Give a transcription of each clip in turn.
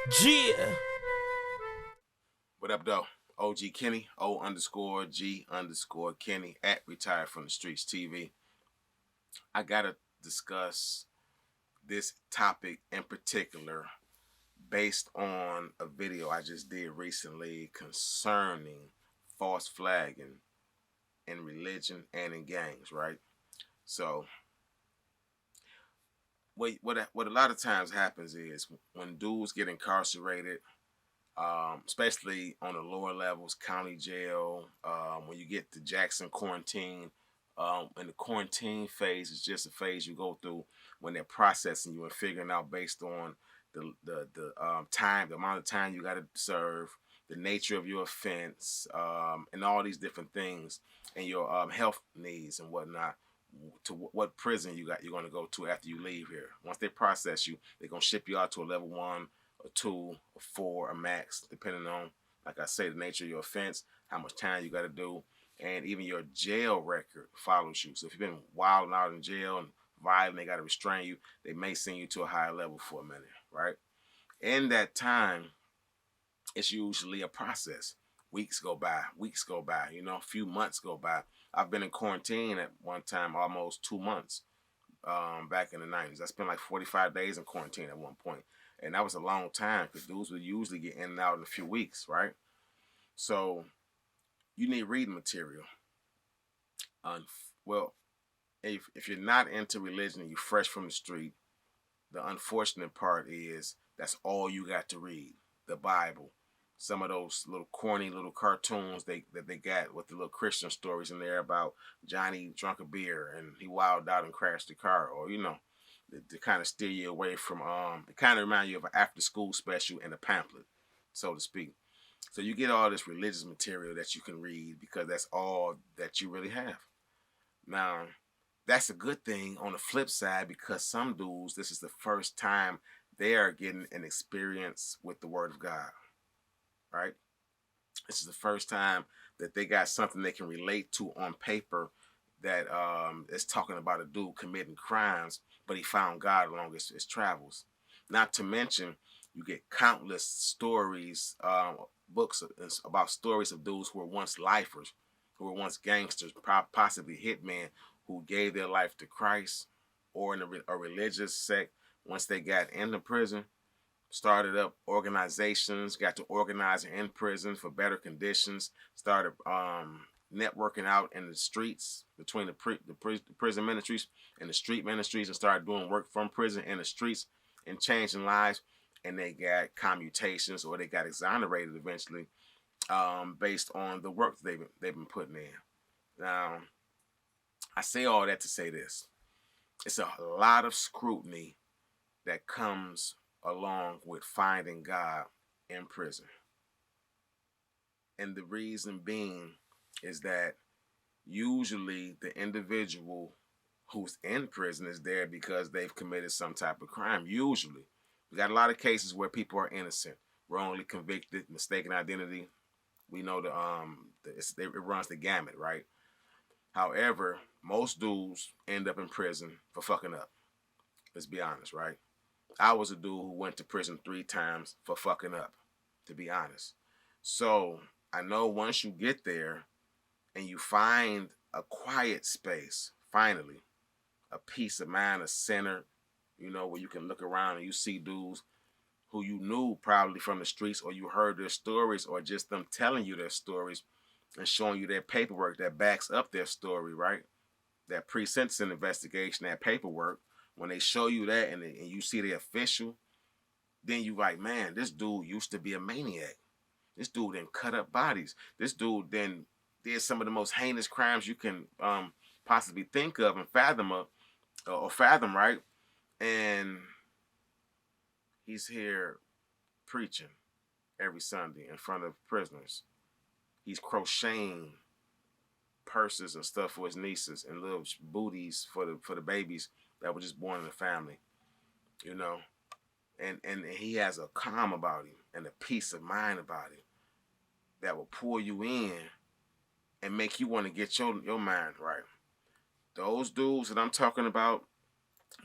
Yeah. What up, though? OG Kenny, O_G_Kenny at Retired from the Streets TV. I gotta discuss this topic in particular based on a video I just did recently concerning false flagging in religion and in gangs, right? So what a lot of times happens is when dudes get incarcerated, especially on the lower levels, county jail, when you get to Jackson quarantine. And the quarantine phase is just a phase you go through when they're processing you and figuring out based on the amount of time you got to serve, the nature of your offense, and all these different things, and your health needs and whatnot. To what prison you're going to go to after you leave here. Once they process you, they're going to ship you out to a level 1, a 2, a 4, a max, depending on, like I say, the nature of your offense, how much time you got to do, and even your jail record follows you. So if you've been wilding out in jail and violent, they got to restrain you, they may send you to a higher level for a minute, right? In that time, it's usually a process. Weeks go by, a few months go by. I've been in quarantine at one time almost 2 months back in the 90s. I spent like 45 days in quarantine at one point. And that was a long time because dudes would usually get in and out in a few weeks, right? So you need reading material. Well, if you're not into religion and you're fresh from the street, the unfortunate part is that's all you got to read, the Bible. Some of those little corny little cartoons that they got with the little Christian stories in there about Johnny drunk a beer and he wilded out and crashed the car, or to kind of steer you away from it kind of remind you of an after school special and a pamphlet, so to speak. So you get all this religious material that you can read because that's all that you really have. Now, that's a good thing on the flip side because some dudes, this is the first time they are getting an experience with the Word of God, right? This is the first time that they got something they can relate to on paper that is talking about a dude committing crimes, but he found God along his travels. Not to mention, you get countless stories, books about stories of dudes who were once lifers, who were once gangsters, possibly hitmen, who gave their life to Christ or in a religious sect once they got into prison, started up organizations, got to organizing in prison for better conditions, started networking out in the streets between the prison ministries and the street ministries, and started doing work from prison in the streets and changing lives. And they got commutations or they got exonerated eventually based on the work that they've been putting in. Now, I say all that to say this. It's a lot of scrutiny that comes along with finding God in prison. And the reason being is that usually the individual who's in prison is there because they've committed some type of crime. Usually. We got a lot of cases where people are innocent, wrongly convicted, mistaken identity. We know it runs the gamut, right? However, most dudes end up in prison for fucking up. Let's be honest, right? I was a dude who went to prison 3 times for fucking up, to be honest. So I know once you get there and you find a quiet space, finally, a peace of mind, a center, where you can look around and you see dudes who you knew probably from the streets, or you heard their stories, or just them telling you their stories and showing you their paperwork that backs up their story, right? That pre-sentencing investigation, that paperwork, when they show you that and you see the official, then you like, man, this dude used to be a maniac. This dude then cut up bodies. This dude then did some of the most heinous crimes you can possibly think of and fathom, right? And he's here preaching every Sunday in front of prisoners. He's crocheting purses and stuff for his nieces and little booties for the babies that were just born in the family, you know. And he has a calm about him and a peace of mind about him that will pull you in and make you want to get your mind right. Those dudes that I'm talking about,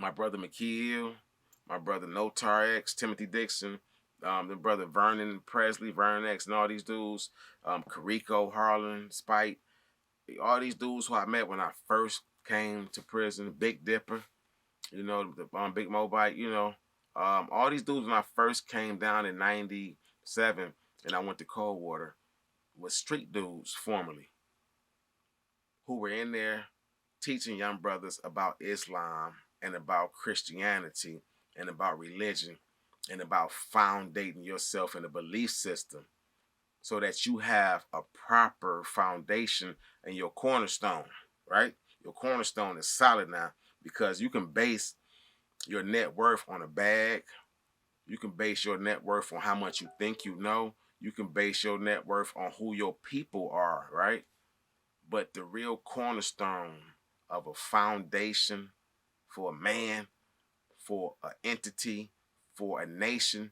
my brother McKeel, my brother Notar X, Timothy Dixon, The brother Vernon Presley, Vernon X, and all these dudes, Carico, Harlan, Spite, all these dudes who I met when I first came to prison, Big Dipper, the Big Mobite, all these dudes when I first came down in '97 and I went to Coldwater was street dudes formerly who were in there teaching young brothers about Islam and about Christianity and about religion and about foundating yourself in a belief system so that you have a proper foundation and your cornerstone, right? Your cornerstone is solid now because you can base your net worth on a bag. You can base your net worth on how much you think you know. You can base your net worth on who your people are, right? But the real cornerstone of a foundation for a man, for an entity, for a nation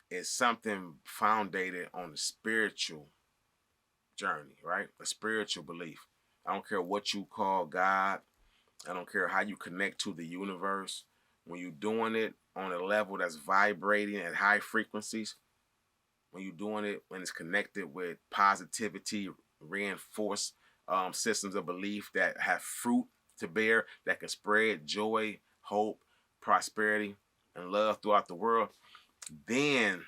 is something founded on a spiritual journey, right? A spiritual belief. I don't care what you call God. I don't care how you connect to the universe. When you're doing it on a level that's vibrating at high frequencies, when you're doing it when it's connected with positivity, reinforced systems of belief that have fruit to bear, that can spread joy, hope, prosperity, and love throughout the world, then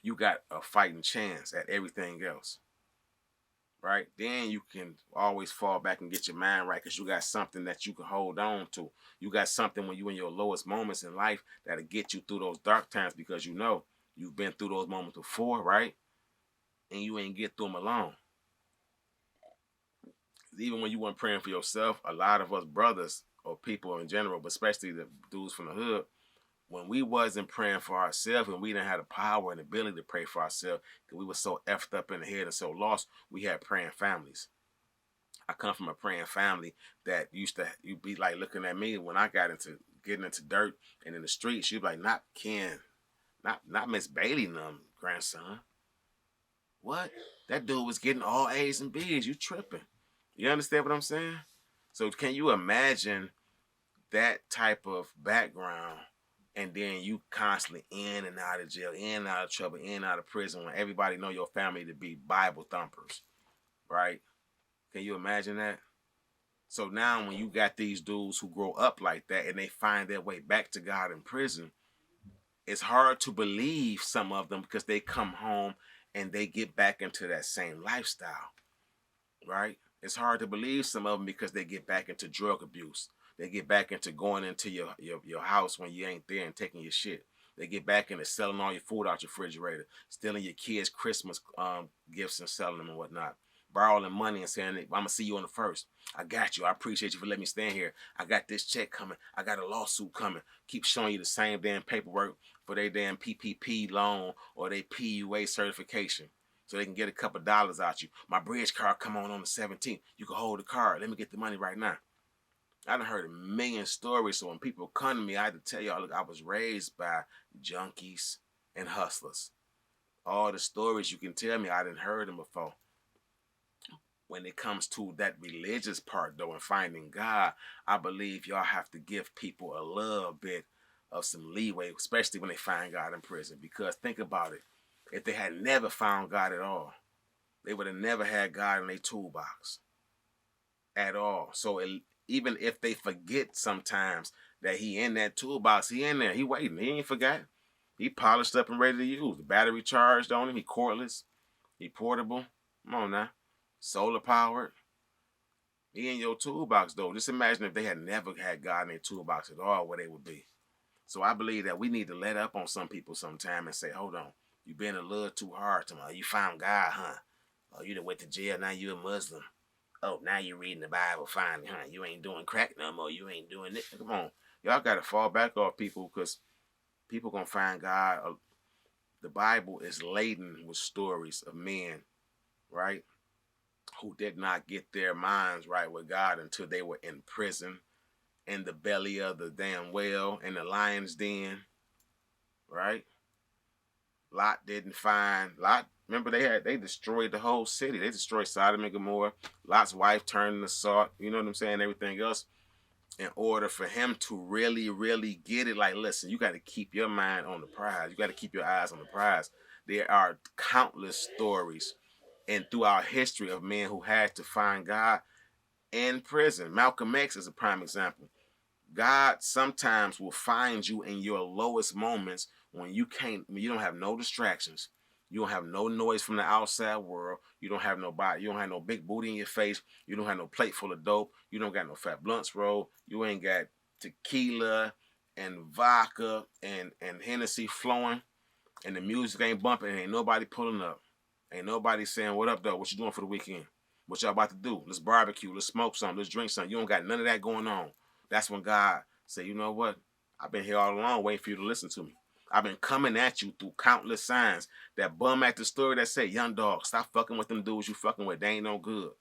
you got a fighting chance at everything else. Right? Then you can always fall back and get your mind right because you got something that you can hold on to. You got something when you in your lowest moments in life that'll get you through those dark times because you know you've been through those moments before, right? And you ain't get through them alone. Even when you weren't praying for yourself, a lot of us brothers or people in general, but especially the dudes from the hood, when we wasn't praying for ourselves and we didn't have the power and ability to pray for ourselves because we were so effed up in the head and so lost, we had praying families. I come from a praying family that you'd be like looking at me when I got into getting into dirt and in the streets. You'd be like, not Ken, not Miss Bailey, grandson. What? That dude was getting all A's and B's. You tripping? You understand what I'm saying? So can you imagine that type of background, and then you constantly in and out of jail, in and out of trouble, in and out of prison, when everybody know your family to be Bible thumpers, right? Can you imagine that? So now when you got these dudes who grow up like that and they find their way back to God in prison, it's hard to believe some of them because they come home and they get back into that same lifestyle, right? It's hard to believe some of them because they get back into drug abuse. They get back into going into your house when you ain't there and taking your shit. They get back into selling all your food out your refrigerator, stealing your kids' Christmas gifts and selling them and whatnot. Borrowing money and saying, I'm going to see you on the first. I got you. I appreciate you for letting me stand here. I got this check coming. I got a lawsuit coming. Keep showing you the same damn paperwork for their damn PPP loan or their PUA certification so they can get a couple dollars out you. My bridge card come on the 17th. You can hold the card. Let me get the money right now. I done heard a million stories, so when people come to me, I had to tell y'all, look, I was raised by junkies and hustlers. All the stories you can tell me, I done heard them before. When it comes to that religious part, though, and finding God, I believe y'all have to give people a little bit of some leeway, especially when they find God in prison. Because think about it. If they had never found God at all, they would have never had God in their toolbox at all. So even if they forget sometimes that he in that toolbox, he in there, he waiting, he ain't forgot. He polished up and ready to use. The battery charged on him, he cordless, he portable. Come on now. Solar powered. He in your toolbox though. Just imagine if they had never had God in their toolbox at all, where they would be. So I believe that we need to let up on some people sometime and say, hold on, you been a little too hard to me. You found God, huh? Oh, you done went to jail, now you a Muslim. Oh, now you're reading the Bible finally, huh? You ain't doing crack no more. You ain't doing it. Come on. Y'all got to fall back off people because people going to find God. The Bible is laden with stories of men, right, who did not get their minds right with God until they were in prison, in the belly of the damn whale, in the lion's den, right? Lot didn't find Lot. Remember they destroyed the whole city. They destroyed Sodom and Gomorrah. Lot's wife turned into salt. You know what I'm saying? Everything else. in order for him to really, really get it. Like, listen, you got to keep your mind on the prize. You got to keep your eyes on the prize. There are countless stories and throughout history of men who had to find God in prison. Malcolm X is a prime example. God sometimes will find you in your lowest moments when you don't have no distractions. You don't have no noise from the outside world. You don't have nobody. You don't have no big booty in your face. You don't have no plate full of dope. You don't got no fat blunts roll. You ain't got tequila and vodka and Hennessy flowing, and the music ain't bumping. And ain't nobody pulling up. Ain't nobody saying, "What up, though? What you doing for the weekend? What y'all about to do? Let's barbecue. Let's smoke something. Let's drink something." You don't got none of that going on. That's when God say, "You know what? I've been here all along waiting for you to listen to me. I've been coming at you through countless signs. That bum at the store that say, 'Young dog, stop fucking with them dudes you fucking with. They ain't no good.'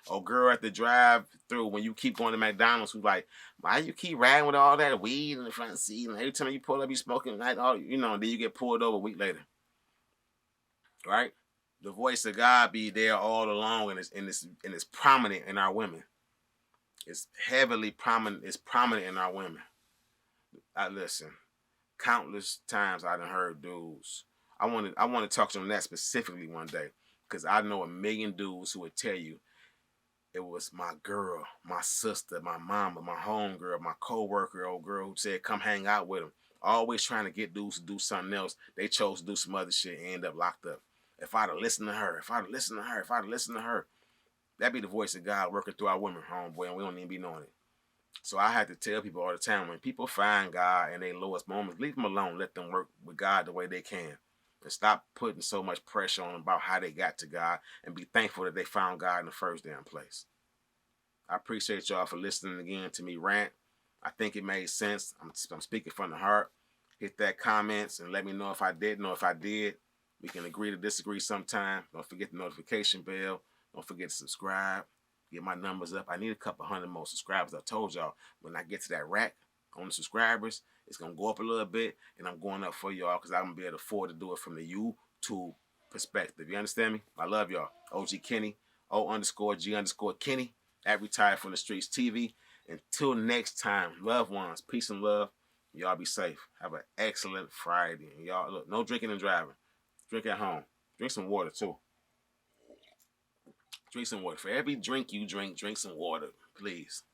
Or girl at the drive through when you keep going to McDonald's who's like, 'Why you keep riding with all that weed in the front seat? And every time you pull up, you smoking like all and then you get pulled over a week later.'" Right? The voice of God be there all along, and it's prominent in our women. It's heavily prominent. It's prominent in our women. I listen. Countless times I done heard dudes. I want to talk to them that specifically one day, because I know a million dudes who would tell you it was my girl, my sister, my mama, my homegirl, my co-worker, old girl who said come hang out with them. Always trying to get dudes to do something else. They chose to do some other shit and end up locked up. If I'd have listened to her, if I'd have listened to her, if I'd have listened to her, that'd be the voice of God working through our women, homeboy, and we don't even be knowing it. So I had to tell people all the time, when people find God in their lowest moments, leave them alone. Let them work with God the way they can. And stop putting so much pressure on them about how they got to God, and be thankful that they found God in the first damn place. I appreciate y'all for listening again to me rant. I think it made sense. I'm speaking from the heart. Hit that comments and let me know if I didn't or if I did. We can agree to disagree sometime. Don't forget the notification bell. Don't forget to subscribe. Get my numbers up. I need a couple hundred more subscribers. I told y'all, when I get to that rack on the subscribers, it's going to go up a little bit, and I'm going up for y'all because I'm going to be able to afford to do it from the YouTube perspective. You understand me? I love y'all. OG Kenny, O_G_Kenny, at Retired from the Streets TV. Until next time, loved ones, peace and love. Y'all be safe. Have an excellent Friday. And y'all, look, no drinking and driving. Drink at home. Drink some water, too. Drink some water. For every drink you drink some water, please.